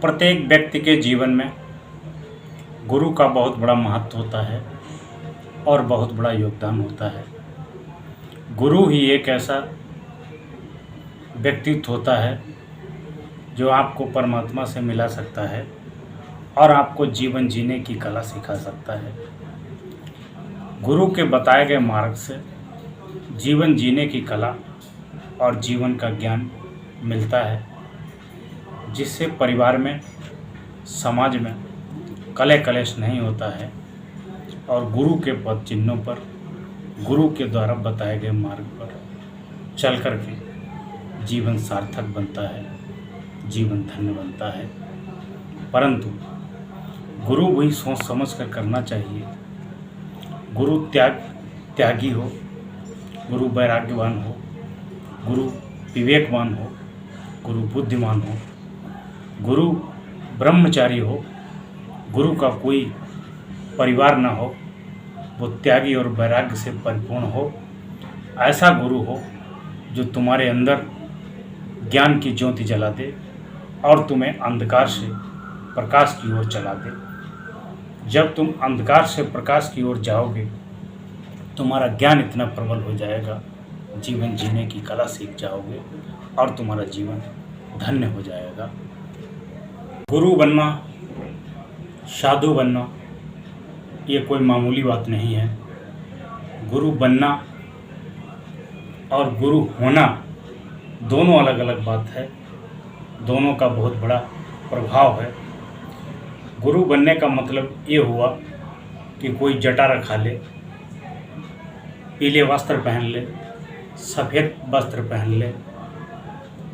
प्रत्येक व्यक्ति के जीवन में गुरु का बहुत बड़ा महत्व होता है और बहुत बड़ा योगदान होता है। गुरु ही एक ऐसा व्यक्तित्व होता है जो आपको परमात्मा से मिला सकता है और आपको जीवन जीने की कला सिखा सकता है। गुरु के बताए गए मार्ग से जीवन जीने की कला और जीवन का ज्ञान मिलता है, जिससे परिवार में, समाज में कलह कलेश नहीं होता है और गुरु के पद चिन्हों पर, गुरु के द्वारा बताए गए मार्ग पर चल कर के जीवन सार्थक बनता है, जीवन धन्य बनता है। परंतु गुरु भी सोच समझ कर करना चाहिए। गुरु त्यागी हो, गुरु वैराग्यवान हो, गुरु विवेकवान हो, गुरु बुद्धिमान हो, गुरु ब्रह्मचारी हो, गुरु का कोई परिवार ना हो, वो त्यागी और वैराग्य से परिपूर्ण हो। ऐसा गुरु हो जो तुम्हारे अंदर ज्ञान की ज्योति जला दे और तुम्हें अंधकार से प्रकाश की ओर चला दे। जब तुम अंधकार से प्रकाश की ओर जाओगे, तुम्हारा ज्ञान इतना प्रबल हो जाएगा, जीवन जीने की कला सीख जाओगे और तुम्हारा जीवन धन्य हो जाएगा। गुरु बनना, साधु बनना ये कोई मामूली बात नहीं है। गुरु बनना और गुरु होना दोनों अलग अलग बात है, दोनों का बहुत बड़ा प्रभाव है। गुरु बनने का मतलब ये हुआ कि कोई जटा रखा ले, पीले वस्त्र पहन ले, सफ़ेद वस्त्र पहन ले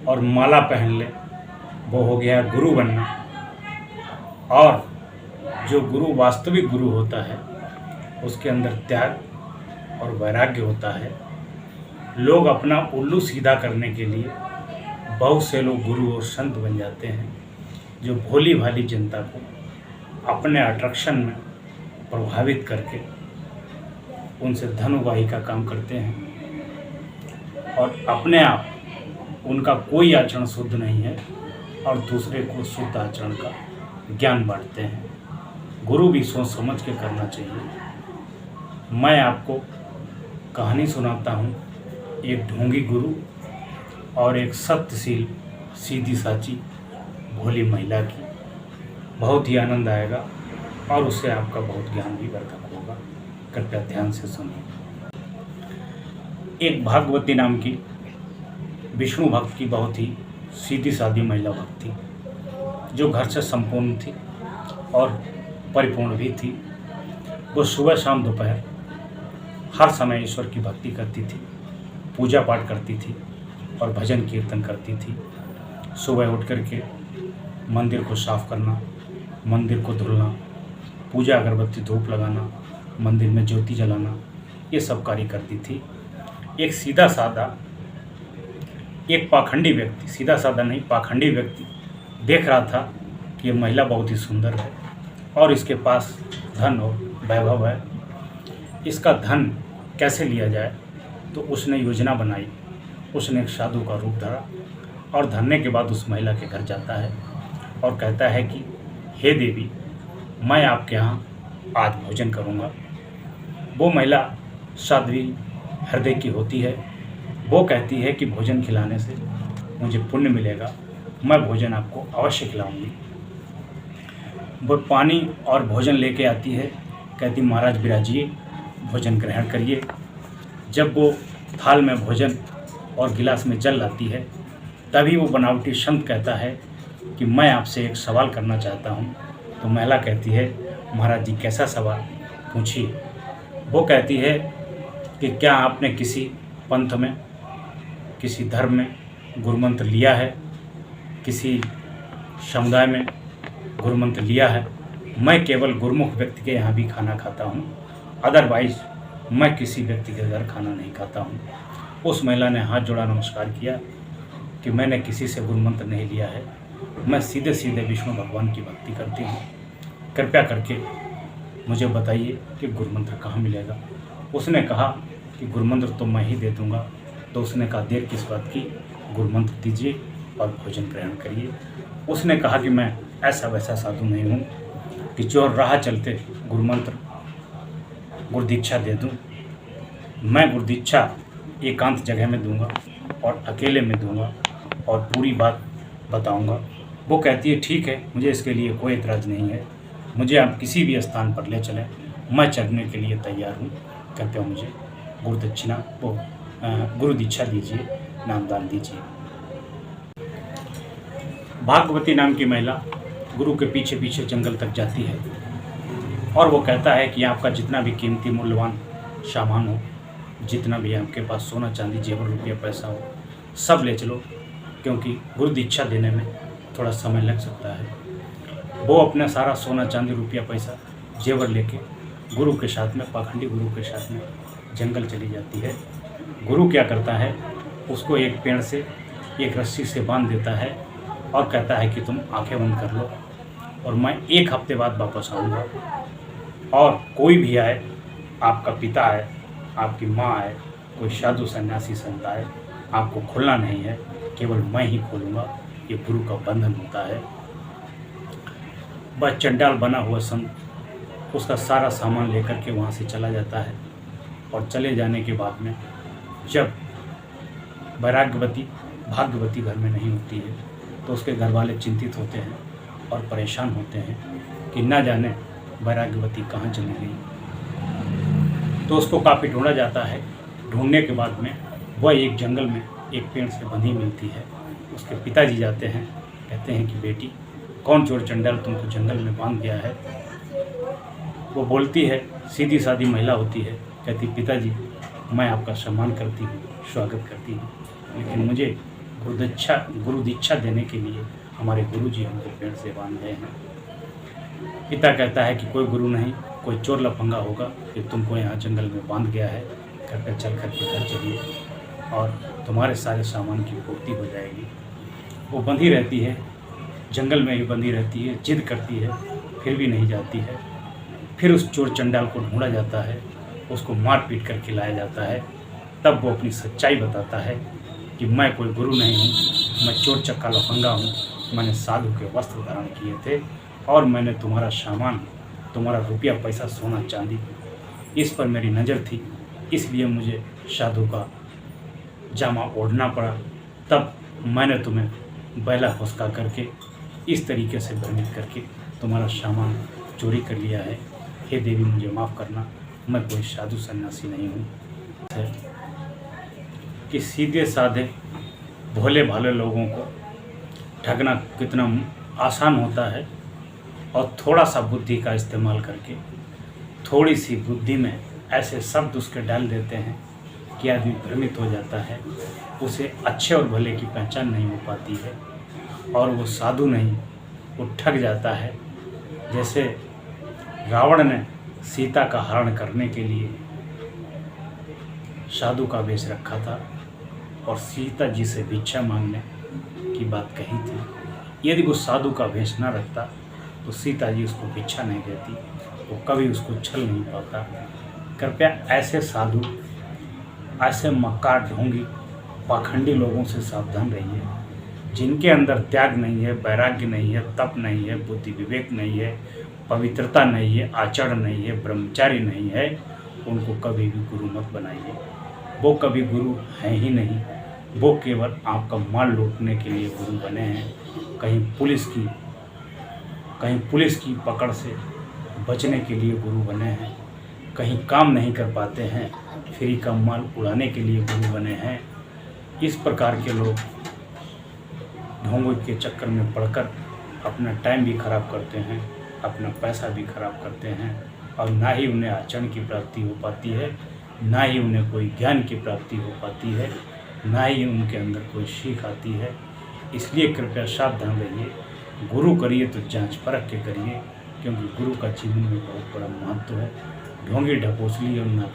और माला पहन ले, वो हो गया गुरु बनना। और जो गुरु वास्तविक गुरु होता है उसके अंदर त्याग और वैराग्य होता है। लोग अपना उल्लू सीधा करने के लिए बहुत से लोग गुरु और संत बन जाते हैं, जो भोली भाली जनता को अपने अट्रैक्शन में प्रभावित करके उनसे धन उगाही का काम करते हैं और अपने आप उनका कोई आचरण शुद्ध नहीं है और दूसरे को शुद्ध आचरण का ज्ञान बांटते हैं। गुरु भी सोच समझ के करना चाहिए। मैं आपको कहानी सुनाता हूँ, एक ढोंगी गुरु और एक सत्यशील सीधी साची भोली महिला की। बहुत ही आनंद आएगा और उससे आपका बहुत ज्ञान भी वर्धक होगा। कृपया ध्यान से सुनिए। एक भागवती नाम की विष्णु भक्त की बहुत ही सीधी सादी महिला भक्त थी, जो घर से संपूर्ण थी और परिपूर्ण भी थी। वो सुबह शाम दोपहर हर समय ईश्वर की भक्ति करती थी, पूजा पाठ करती थी और भजन कीर्तन करती थी। सुबह उठ कर के मंदिर को साफ करना, मंदिर को धुलना, पूजा अगरबत्ती धूप लगाना, मंदिर में ज्योति जलाना, ये सब कार्य करती थी। एक सीधा सादा, एक पाखंडी व्यक्ति, सीधा सादा नहीं पाखंडी व्यक्ति देख रहा था कि ये महिला बहुत ही सुंदर है और इसके पास धन और वैभव है, इसका धन कैसे लिया जाए। तो उसने योजना बनाई। उसने एक साधु का रूप धरा और धरने के बाद उस महिला के घर जाता है और कहता है कि हे देवी, मैं आपके यहाँ आज भोजन करूँगा। वो महिला साध्वी हृदय की होती है। वो कहती है कि भोजन खिलाने से मुझे पुण्य मिलेगा, मैं भोजन आपको अवश्य खिलाऊंगी। वो पानी और भोजन लेके आती है, कहती महाराज विराजिए, भोजन ग्रहण करिए। जब वो थाल में भोजन और गिलास में जल लाती है, तभी वो बनावटी संत कहता है कि मैं आपसे एक सवाल करना चाहता हूँ। तो महिला कहती है महाराज जी कैसा सवाल, पूछिए। वो कहती है कि क्या आपने किसी पंथ में, किसी धर्म में गुरुमंत्र लिया है, किसी समुदाय में गुरुमंत्र लिया है? मैं केवल गुरुमुख व्यक्ति के यहाँ भी खाना खाता हूँ, अदरवाइज मैं किसी व्यक्ति के घर खाना नहीं खाता हूँ। उस महिला ने हाथ जोड़ा, नमस्कार किया कि मैंने किसी से गुरुमंत्र नहीं लिया है, मैं सीधे सीधे विष्णु भगवान की भक्ति करती हूँ। कृपया करके मुझे बताइए कि गुरुमंत्र कहाँ मिलेगा। उसने कहा कि गुरुमंत्र तो मैं ही दे दूँगा। तो उसने कहा देर किस बात की, गुरुमंत्र दीजिए और भोजन ग्रहण करिए। उसने कहा कि मैं ऐसा वैसा साधु नहीं हूँ कि जो राह चलते गुरु मंत्र गुरु दीक्षा दे दूँ। मैं गुरु दीक्षा एकांत जगह में दूंगा और अकेले में दूंगा और पूरी बात बताऊंगा। वो कहती है ठीक है, मुझे इसके लिए कोई एतराज़ नहीं है, मुझे आप किसी भी स्थान पर ले चलें, मैं चलने के लिए तैयार हूँ। कृपया मुझे गुरु दक्षिणा गुरु दीक्षा दीजिए, नामदान दीजिए। भाग्यवती नाम की महिला गुरु के पीछे पीछे जंगल तक जाती है और वो कहता है कि आपका जितना भी कीमती मूल्यवान सामान हो, जितना भी आपके पास सोना चांदी जेवर रुपया पैसा हो, सब ले चलो, क्योंकि गुरु दीक्षा देने में थोड़ा समय लग सकता है। वो अपना सारा सोना चांदी रुपया पैसा जेवर लेके गुरु के साथ में, पाखंडी गुरु के साथ में जंगल चली जाती है। गुरु क्या करता है, उसको एक पेड़ से एक रस्सी से बांध देता है और कहता है कि तुम आंखें बंद कर लो और मैं 1 हफ्ते बाद वापस आऊँगा, और कोई भी आए, आपका पिता आए, आपकी माँ आए, कोई साधु सन्यासी संत आए, आपको खोलना नहीं है, केवल मैं ही खोलूँगा। ये गुरु का बंधन होता है। वह चंडाल बना हुआ संत उसका सारा सामान लेकर के वहाँ से चला जाता है और चले जाने के बाद में जब भाग्यवती घर में नहीं होती है तो उसके घर वाले चिंतित होते हैं और परेशान होते हैं कि ना जाने वैराग्यवती कहाँ चली गई। तो उसको काफ़ी ढूंढा जाता है। ढूंढने के बाद में वह एक जंगल में एक पेड़ से बंधी मिलती है। उसके पिताजी जाते हैं, कहते हैं कि बेटी, कौन चोर चंडाल तुमको जंगल में बांध गया है। वो बोलती है, सीधी सादी महिला होती है, कहती पिताजी मैं आपका सम्मान करती हूँ, स्वागत करती हूँ, लेकिन मुझे गुरु दीक्षा देने के लिए हमारे गुरुजी हमको पेड़ से बांध गए हैं। पिता कहता है कि कोई गुरु नहीं, कोई चोर लफंगा होगा कि तुमको यहाँ जंगल में बांध गया है, करके चल करके घर चलिए और तुम्हारे सारे सामान की पूर्ति हो जाएगी। वो बंधी रहती है, जंगल में ही बंधी रहती है, जिद करती है, फिर भी नहीं जाती है। फिर उस चोर चंडाल को ढूंढा जाता है, उसको मार पीट कर खिलाया जाता है। तब वो अपनी सच्चाई बताता है कि मैं कोई गुरु नहीं हूँ, मैं चोर चक्का लफंगा हूँ, मैंने साधु के वस्त्र धारण किए थे और मैंने तुम्हारा सामान, तुम्हारा रुपया पैसा सोना चांदी, इस पर मेरी नज़र थी, इसलिए मुझे साधु का जामा ओढ़ना पड़ा। तब मैंने तुम्हें बैला फुसका करके इस तरीके से भ्रमित करके तुम्हारा सामान चोरी कर लिया है। हे देवी मुझे माफ़ करना, मैं कोई साधु सन्यासी नहीं हूँ। कि सीधे साधे भोले भाले लोगों को ठगना कितना आसान होता है और थोड़ा सा बुद्धि का इस्तेमाल करके थोड़ी सी बुद्धि में ऐसे शब्द उसके डाल देते हैं कि आदमी भ्रमित हो जाता है, उसे अच्छे और भले की पहचान नहीं हो पाती है और वो साधु नहीं, वो ठग जाता है। जैसे रावण ने सीता का हरण करने के लिए साधु का वेश रखा था और सीता जी से भिक्षा मांगने की बात कही थी। यदि वो साधु का वेश ना रखता तो सीता जी उसको भिक्षा नहीं देती, वो कभी उसको छल नहीं पाता। कृपया ऐसे साधु, ऐसे मक्कार ढोंगी पाखंडी लोगों से सावधान रहिए, जिनके अंदर त्याग नहीं है, वैराग्य नहीं है, तप नहीं है, बुद्धि विवेक नहीं है, पवित्रता नहीं है, आचरण नहीं है, ब्रह्मचारी नहीं है, उनको कभी भी गुरु मत बनाइए। वो कभी गुरु हैं ही नहीं, वो केवल आपका माल लूटने के लिए गुरु बने हैं। कहीं पुलिस की पकड़ से बचने के लिए गुरु बने हैं, कहीं काम नहीं कर पाते हैं, फ्री का माल उड़ाने के लिए गुरु बने हैं। इस प्रकार के लोग ढोंगी के चक्कर में पड़कर अपना टाइम भी खराब करते हैं, अपना पैसा भी खराब करते हैं और ना ही उन्हें आचरण की प्राप्ति हो पाती है, ना ही उन्हें कोई ज्ञान की प्राप्ति हो पाती है, ना ही उनके अंदर कोई सीख आती है। इसलिए कृपया सावधान रहिए, गुरु करिए तो जांच परख के करिए, क्योंकि गुरु का जीवन में बहुत बड़ा महत्व है। ढोंगी ढकोसली और